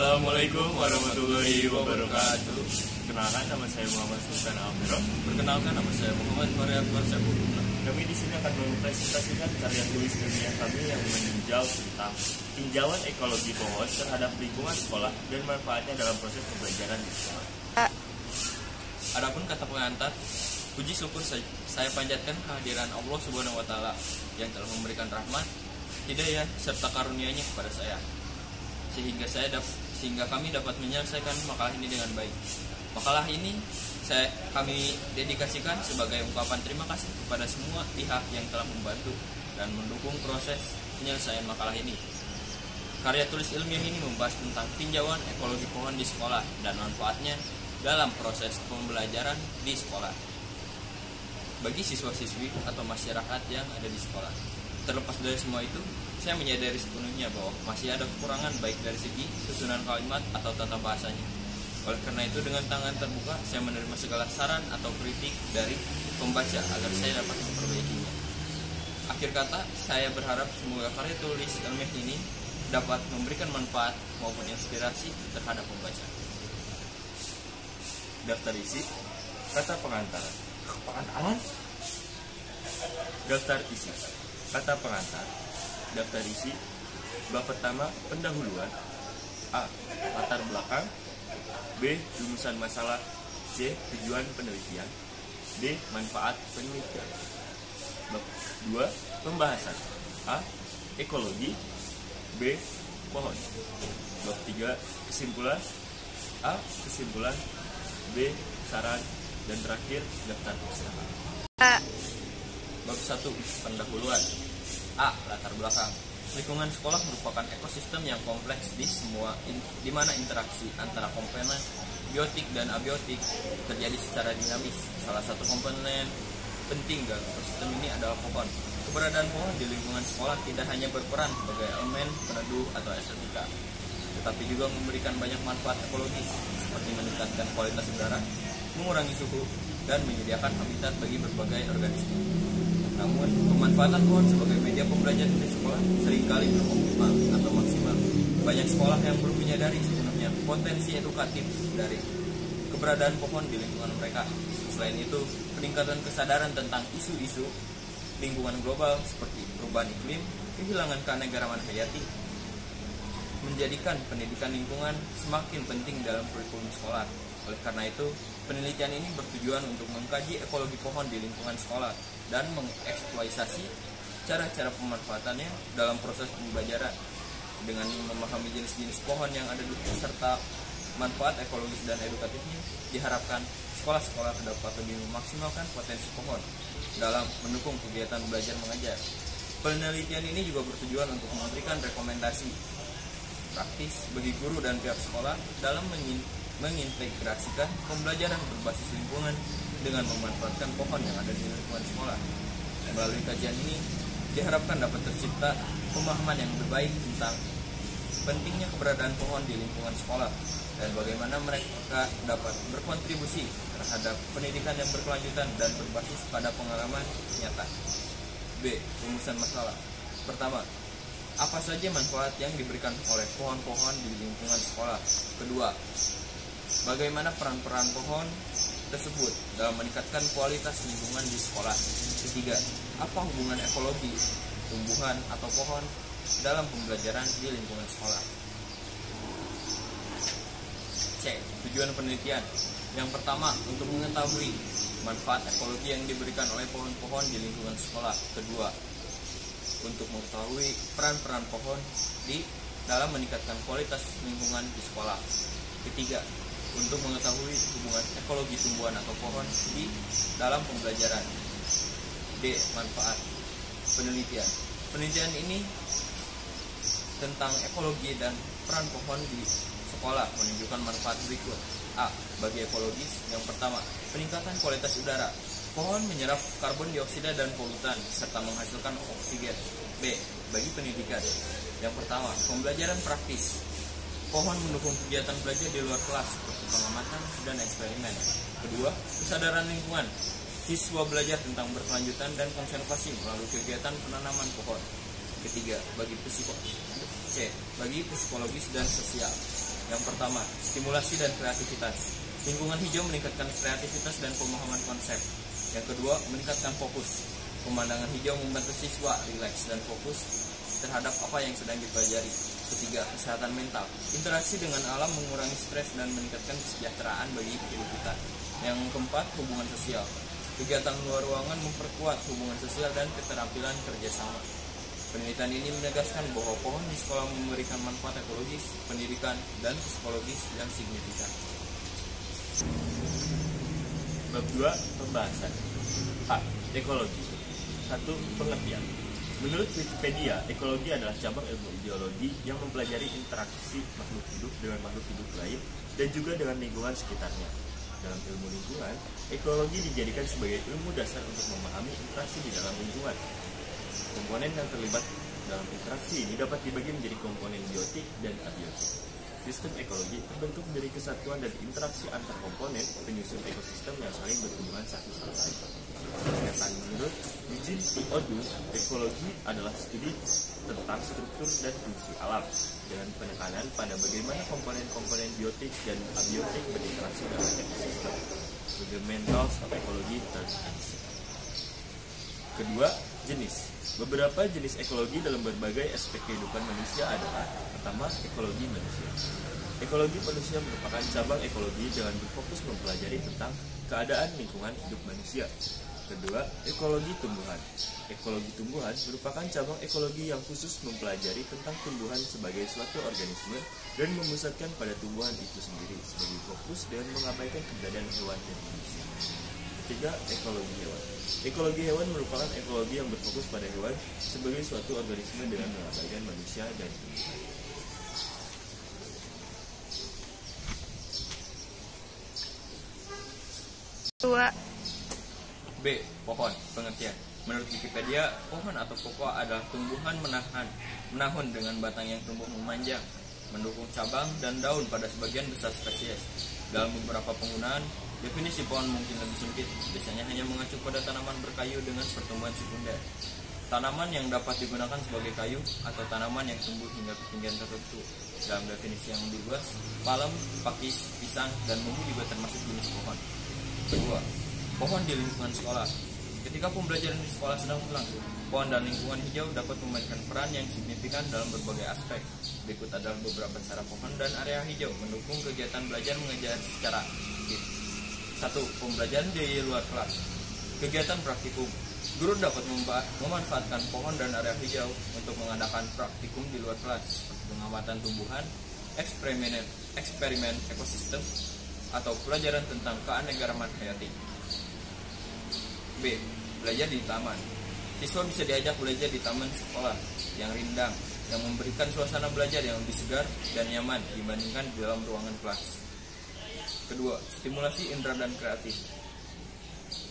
Assalamualaikum warahmatullahi wabarakatuh. Kenalkan, nama saya Muhammad Sultan Almiro. Perkenalkan, nama saya Muhammad Maria Marsabu. Kami di sini akan mempresentasikan karya tulis ilmiah kami yang meninjau tentang tinjauan ekologi pohon terhadap lingkungan sekolah dan manfaatnya dalam proses pembelajaran di sekolah. Adapun kata pengantar, puji syukur saya panjatkan kehadiran Allah Subhanahu wa taala yang telah memberikan rahmat, hidayah serta karunia-Nya kepada saya, sehingga kami dapat menyelesaikan makalah ini dengan baik. Makalah ini kami dedikasikan sebagai ungkapan terima kasih kepada semua pihak yang telah membantu dan mendukung proses penyelesaian makalah ini. Karya tulis ilmiah ini membahas tentang tinjauan ekologi pohon di sekolah dan manfaatnya dalam proses pembelajaran di sekolah bagi siswa-siswi atau masyarakat yang ada di sekolah. Terlepas dari semua itu, saya menyadari sepenuhnya bahwa masih ada kekurangan baik dari segi susunan kalimat atau tata bahasanya. Oleh karena itu, dengan tangan terbuka, saya menerima segala saran atau kritik dari pembaca agar saya dapat memperbaikinya. Akhir kata, saya berharap semoga karya tulis ilmiah ini dapat memberikan manfaat maupun inspirasi terhadap pembaca. Daftar isi, kata pengantar. Daftar isi, kata pengantar. Daftar isi. Bab pertama, pendahuluan. A. Latar belakang. B. Rumusan masalah. C. Tujuan penelitian. D. Manfaat penelitian. Bab 2, pembahasan. A. Ekologi. B. Pohon. Bab 3, kesimpulan. A. Kesimpulan. B. Saran. Dan terakhir, daftar pustaka. Bab 1, pendahuluan. A. Latar belakang. Lingkungan sekolah merupakan ekosistem yang kompleks di mana interaksi antara komponen biotik dan abiotik terjadi secara dinamis. Salah satu komponen penting dalam ekosistem ini adalah pohon. Keberadaan pohon di lingkungan sekolah tidak hanya berperan sebagai elemen peneduh atau estetika, tetapi juga memberikan banyak manfaat ekologis seperti meningkatkan kualitas udara, mengurangi suhu, dan menyediakan habitat bagi berbagai organisme. Namun, pemanfaatan pohon sebagai media pembelajaran di sekolah seringkali belum optimal atau maksimal. Banyak sekolah yang belum menyadari sepenuhnya potensi edukatif dari keberadaan pohon di lingkungan mereka. Selain itu, peningkatan kesadaran tentang isu-isu lingkungan global seperti perubahan iklim, kehilangan keanekaragaman hayati, menjadikan pendidikan lingkungan semakin penting dalam kurikulum sekolah. Oleh karena itu, penelitian ini bertujuan untuk mengkaji ekologi pohon di lingkungan sekolah dan mengeksploitasi cara-cara pemanfaatannya dalam proses pembelajaran. Dengan memahami jenis-jenis pohon yang ada serta manfaat ekologis dan edukatifnya, diharapkan sekolah-sekolah dapat lebih memaksimalkan potensi pohon dalam mendukung kegiatan belajar mengajar. Penelitian ini juga bertujuan untuk memberikan rekomendasi praktis bagi guru dan pihak sekolah dalam mengintegrasikan pembelajaran berbasis lingkungan dengan memanfaatkan pohon yang ada di lingkungan sekolah. Melalui kajian ini diharapkan dapat tercipta pemahaman yang lebih baik tentang pentingnya keberadaan pohon di lingkungan sekolah dan bagaimana mereka dapat berkontribusi terhadap pendidikan yang berkelanjutan dan berbasis pada pengalaman nyata. B. Rumusan masalah. Pertama, apa saja manfaat yang diberikan oleh pohon-pohon di lingkungan sekolah? Kedua, bagaimana peran-peran pohon tersebut dalam meningkatkan kualitas lingkungan di sekolah? Ketiga, apa hubungan ekologi, tumbuhan atau pohon dalam pembelajaran di lingkungan sekolah? C. Tujuan penelitian. Yang pertama, untuk mengetahui manfaat ekologi yang diberikan oleh pohon-pohon di lingkungan sekolah. Kedua, untuk mengetahui peran-peran pohon di dalam meningkatkan kualitas lingkungan di sekolah. Ketiga, untuk mengetahui hubungan ekologi tumbuhan atau pohon di dalam pembelajaran. D. Manfaat penelitian. Penelitian ini tentang ekologi dan peran pohon di sekolah menunjukkan manfaat berikut. A. Bagi ekologis. Yang pertama, peningkatan kualitas udara. Pohon menyerap karbon dioksida dan polutan serta menghasilkan oksigen. B. Bagi pendidikan. Yang pertama, pembelajaran praktis. Pohon mendukung kegiatan belajar di luar kelas seperti pengamatan dan eksperimen. Kedua, kesadaran lingkungan. Siswa belajar tentang berkelanjutan dan konservasi melalui kegiatan penanaman pohon. Ketiga, bagi psikologis dan sosial. Yang pertama, stimulasi dan kreativitas. Lingkungan hijau meningkatkan kreativitas dan pemahaman konsep. Yang kedua, meningkatkan fokus. Pemandangan hijau membantu siswa rileks dan fokus terhadap apa yang sedang dipelajari. Ketiga, kesehatan mental. Interaksi dengan alam mengurangi stres dan meningkatkan kesejahteraan bagi hidup kita. Yang keempat, hubungan sosial. Kegiatan luar ruangan memperkuat hubungan sosial dan keterampilan kerjasama. Penelitian ini menegaskan bahwa pohon di sekolah memberikan manfaat ekologis, pendidikan, dan psikologis yang signifikan. Bab 2. Pembahasan. A. Ekologi. 1. Pengertian. Menurut Wikipedia, ekologi adalah cabang ilmu biologi yang mempelajari interaksi makhluk hidup dengan makhluk hidup lain dan juga dengan lingkungan sekitarnya. Dalam ilmu lingkungan, ekologi dijadikan sebagai ilmu dasar untuk memahami interaksi di dalam lingkungan. Komponen yang terlibat dalam interaksi ini dapat dibagi menjadi komponen biotik dan abiotik. Sistem ekologi terbentuk dari kesatuan dan interaksi antar komponen penyusun ekosistem yang saling berhubungan satu sama lain. Pernyataan menurut Eugene P. Odu, ekologi adalah studi tentang struktur dan fungsi alam dengan penekanan pada bagaimana komponen-komponen biotik dan abiotik berinteraksi dalam ekosistem. Fundamentals of Ecology Third Edition. Kedua, jenis. Beberapa jenis ekologi dalam berbagai aspek kehidupan manusia adalah: pertama, ekologi manusia. Ekologi manusia merupakan cabang ekologi dengan berfokus mempelajari tentang keadaan lingkungan hidup manusia. Kedua, ekologi tumbuhan. Ekologi tumbuhan merupakan cabang ekologi yang khusus mempelajari tentang tumbuhan sebagai suatu organisme dan memusatkan pada tumbuhan itu sendiri sebagai fokus dengan mengabaikan keberadaan hewan dan manusia. Ketiga, ekologi hewan. Ekologi hewan merupakan ekologi yang berfokus pada hewan sebagai suatu organisme dengan mengabaikan manusia dan tumbuhan. Dua. B. Pohon. Pengertian. Menurut Wikipedia, pohon atau pokok adalah tumbuhan menahun dengan batang yang tumbuh memanjang, mendukung cabang dan daun pada sebagian besar spesies. Dalam beberapa penggunaan, definisi pohon mungkin lebih sempit, biasanya hanya mengacu pada tanaman berkayu dengan pertumbuhan sekunder. Tanaman yang dapat digunakan sebagai kayu atau tanaman yang tumbuh hingga ketinggian tertentu. Dalam definisi yang lebih luas, palem, pakis, pisang, dan bambu juga termasuk jenis pohon. Kedua, pohon di lingkungan sekolah. Ketika pembelajaran di sekolah sedang berlangsung, pohon dan lingkungan hijau dapat memainkan peran yang signifikan dalam berbagai aspek. Berikut adalah beberapa cara pohon dan area hijau mendukung kegiatan belajar mengajar secara aktif. 1. Pembelajaran di luar kelas. Kegiatan praktikum. Guru dapat memanfaatkan pohon dan area hijau untuk mengadakan praktikum di luar kelas, seperti pengamatan tumbuhan, eksperimen ekosistem, atau pelajaran tentang keanekaragaman hayati. B. Belajar di taman. Siswa bisa diajak belajar di taman sekolah yang rindang, yang memberikan suasana belajar yang lebih segar dan nyaman dibandingkan di dalam ruangan kelas. Kedua, stimulasi indera dan kreatif.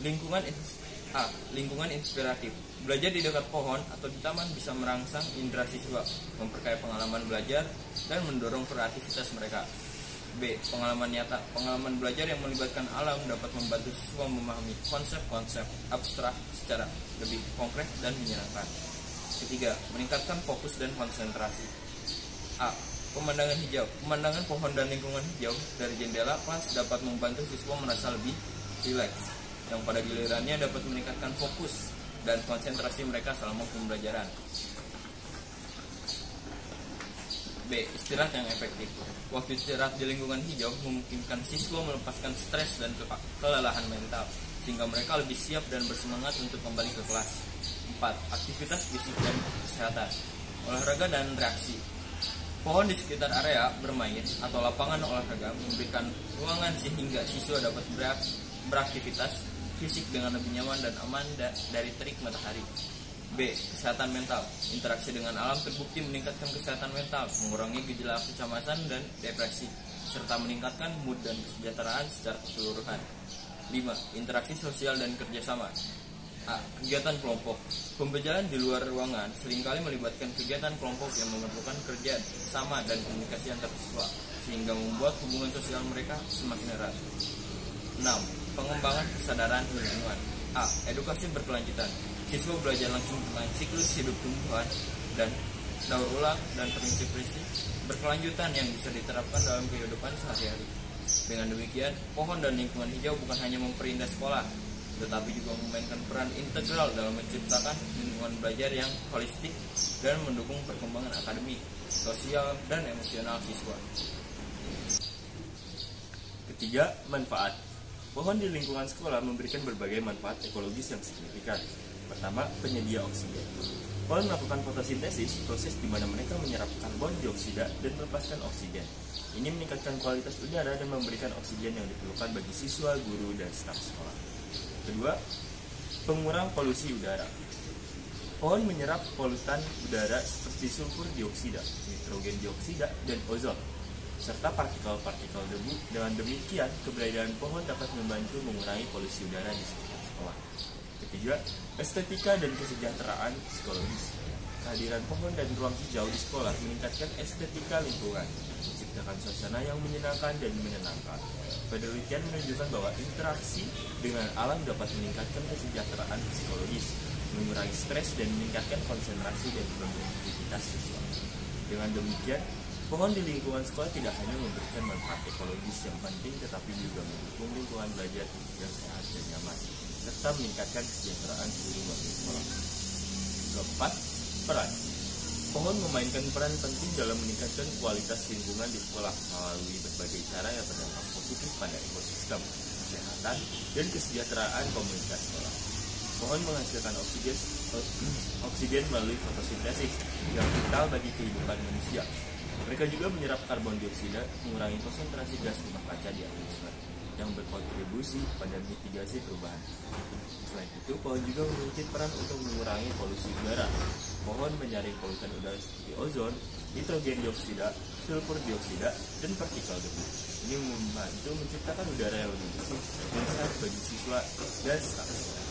Lingkungan inspiratif. Belajar di dekat pohon atau di taman bisa merangsang indera siswa, memperkaya pengalaman belajar, dan mendorong kreativitas mereka. B. Pengalaman nyata. Pengalaman belajar yang melibatkan alam dapat membantu siswa memahami konsep-konsep abstrak secara lebih konkret dan menyenangkan. Ketiga, meningkatkan fokus dan konsentrasi. A. Pemandangan hijau. Pemandangan pohon dan lingkungan hijau dari jendela kelas dapat membantu siswa merasa lebih rileks, yang pada gilirannya dapat meningkatkan fokus dan konsentrasi mereka selama pembelajaran. B. Istirahat yang efektif. Waktu istirahat di lingkungan hijau memungkinkan siswa melepaskan stres dan kelelahan mental, sehingga mereka lebih siap dan bersemangat untuk kembali ke kelas. 4. Aktivitas fisik dan kesehatan. Olahraga dan reaksi. Pohon di sekitar area bermain atau lapangan olahraga memberikan ruangan sehingga siswa dapat beraktivitas fisik dengan lebih nyaman dan aman dari terik matahari. B. Kesehatan mental. Interaksi dengan alam terbukti meningkatkan kesehatan mental, mengurangi gejala kecemasan dan depresi, serta meningkatkan mood dan kesejahteraan secara keseluruhan. 5. Interaksi sosial dan kerjasama. A. Kegiatan kelompok. Pembelajaran di luar ruangan seringkali melibatkan kegiatan kelompok yang memerlukan kerja sama dan komunikasi antar siswa, sehingga membuat hubungan sosial mereka semakin erat. 6. Pengembangan kesadaran lingkungan. A. Edukasi berkelanjutan. Siswa belajar langsung tentang siklus hidup tumbuhan dan daur ulang dan prinsip-prinsip berkelanjutan yang bisa diterapkan dalam kehidupan sehari-hari. Dengan demikian, pohon dan lingkungan hijau bukan hanya memperindah sekolah, tetapi juga memainkan peran integral dalam menciptakan lingkungan belajar yang holistik dan mendukung perkembangan akademik, sosial, dan emosional siswa. Ketiga, manfaat. Pohon di lingkungan sekolah memberikan berbagai manfaat ekologis yang signifikan. Pertama, penyedia oksigen. Pohon melakukan fotosintesis, proses di mana mereka menyerap karbon dioksida dan melepaskan oksigen. Ini meningkatkan kualitas udara dan memberikan oksigen yang diperlukan bagi siswa, guru, dan staf sekolah. Kedua, pengurang polusi udara. Pohon menyerap polutan udara seperti sulfur dioksida, nitrogen dioksida, dan ozon, serta partikel-partikel debu. Dengan demikian, keberadaan pohon dapat membantu mengurangi polusi udara di sekitar sekolah. Ketiga, estetika dan kesejahteraan psikologis. Kehadiran pohon dan ruang hijau di sekolah meningkatkan estetika lingkungan, menciptakan suasana yang menyenangkan dan menenangkan. Penelitian menunjukkan bahwa interaksi dengan alam dapat meningkatkan kesejahteraan psikologis, mengurangi stres dan meningkatkan konsentrasi dan produktivitas siswa. Dengan demikian, pohon di lingkungan sekolah tidak hanya memberikan manfaat ekologis yang penting, tetapi juga mendukung lingkungan belajar yang sehat dan nyaman, serta meningkatkan kesejahteraan seluruh warga sekolah. Keempat, peran. Pohon memainkan peran penting dalam meningkatkan kualitas lingkungan di sekolah melalui berbagai cara yang berdampak positif pada ekosistem, kesehatan, dan kesejahteraan komunitas sekolah. Pohon menghasilkan oksigen melalui fotosintesis yang vital bagi kehidupan manusia. Mereka juga menyerap karbon dioksida, mengurangi konsentrasi gas rumah kaca di atmosfer, yang berkontribusi pada mitigasi perubahan. Selain itu, pohon juga memiliki peran untuk mengurangi polusi udara. Pohon menyaring polutan udara seperti ozon, nitrogen dioksida, sulfur dioksida, dan partikel debu. Ini membantu menciptakan udara yang lebih bersih dan sehat bagi siswa dan staf sekolah.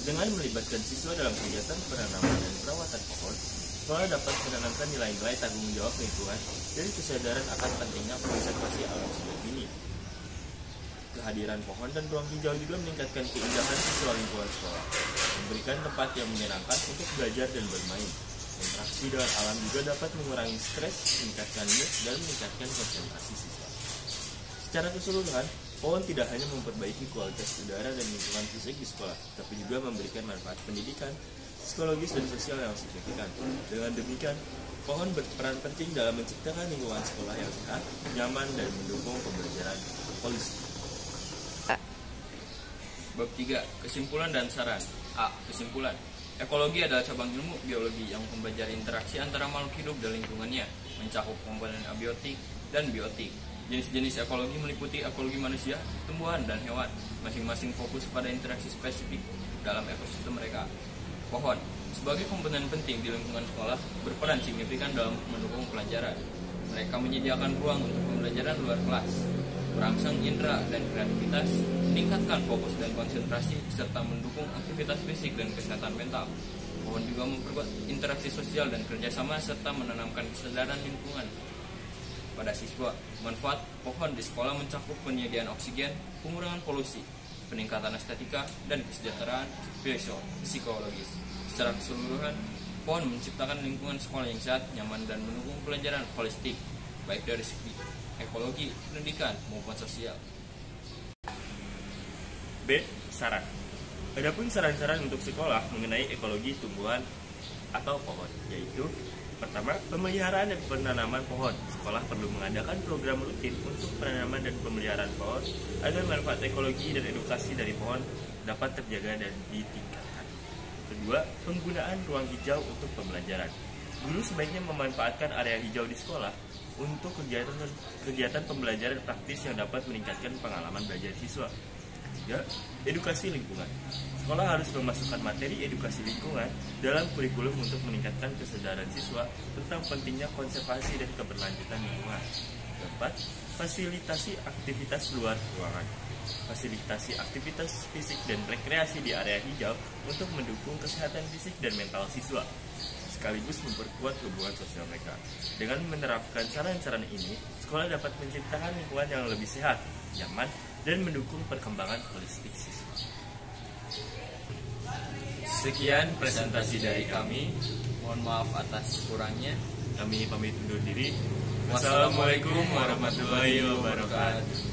Dengan melibatkan siswa dalam kegiatan penanaman dan perawatan pohon, sekolah dapat menanamkan nilai-nilai tanggung jawab lingkungan dan kesadaran akan pentingnya konservasi alam sejak dini. Kehadiran pohon dan ruang hijau juga meningkatkan keindahan visual lingkungan sekolah, memberikan tempat yang menyenangkan untuk belajar dan bermain. Interaksi dengan alam juga dapat mengurangi stres, meningkatkan mood, dan meningkatkan konsentrasi siswa. Secara keseluruhan, pohon tidak hanya memperbaiki kualitas udara dan lingkungan fisik di sekolah, tapi juga memberikan manfaat pendidikan, psikologis, dan sosial yang signifikan. Dengan demikian, pohon berperan penting dalam menciptakan lingkungan sekolah yang sehat, nyaman, dan mendukung pembelajaran holistik. Bab 3. Kesimpulan dan saran. A. Kesimpulan. Ekologi adalah cabang ilmu biologi yang mempelajari interaksi antara makhluk hidup dan lingkungannya, mencakup komponen abiotik dan biotik. Jenis-jenis ekologi meliputi ekologi manusia, tumbuhan, dan hewan, masing-masing fokus pada interaksi spesifik dalam ekosistem mereka. Pohon, sebagai komponen penting di lingkungan sekolah, berperan signifikan dalam mendukung pelajaran. Mereka menyediakan ruang untuk pembelajaran luar kelas, merangsang indera dan kreativitas, meningkatkan fokus dan konsentrasi, serta mendukung aktivitas fisik dan kesehatan mental. Pohon juga memperkuat interaksi sosial dan kerjasama, serta menanamkan kesadaran lingkungan pada siswa. Manfaat pohon di sekolah mencakup penyediaan oksigen, pengurangan polusi, peningkatan estetika, dan kesejahteraan psikologis. Secara keseluruhan, pohon menciptakan lingkungan sekolah yang sehat, nyaman, dan mendukung pelajaran holistik, baik dari segi ekologi, pendidikan, maupun sosial. B. Saran. Adapun saran-saran untuk sekolah mengenai ekologi tumbuhan atau pohon, yaitu pertama, pemeliharaan dan penanaman pohon. Sekolah perlu mengadakan program rutin untuk penanaman dan pemeliharaan pohon agar manfaat ekologi dan edukasi dari pohon dapat terjaga dan ditingkatkan. Kedua, penggunaan ruang hijau untuk pembelajaran. Guru sebaiknya memanfaatkan area hijau di sekolah untuk kegiatan pembelajaran praktis yang dapat meningkatkan pengalaman belajar siswa. Ketiga, edukasi lingkungan. Sekolah harus memasukkan materi edukasi lingkungan dalam kurikulum untuk meningkatkan kesadaran siswa tentang pentingnya konservasi dan keberlanjutan lingkungan. Keempat, fasilitasi aktivitas luar ruangan. Fasilitasi aktivitas fisik dan rekreasi di area hijau untuk mendukung kesehatan fisik dan mental siswa, sekaligus memperkuat hubungan sosial mereka. Dengan menerapkan saran-saran ini, sekolah dapat menciptakan lingkungan yang lebih sehat, nyaman, dan mendukung perkembangan holistik siswa. Sekian presentasi dari kami. Mohon maaf atas kurangnya. Kami pamit undur diri. Wassalamualaikum warahmatullahi wabarakatuh.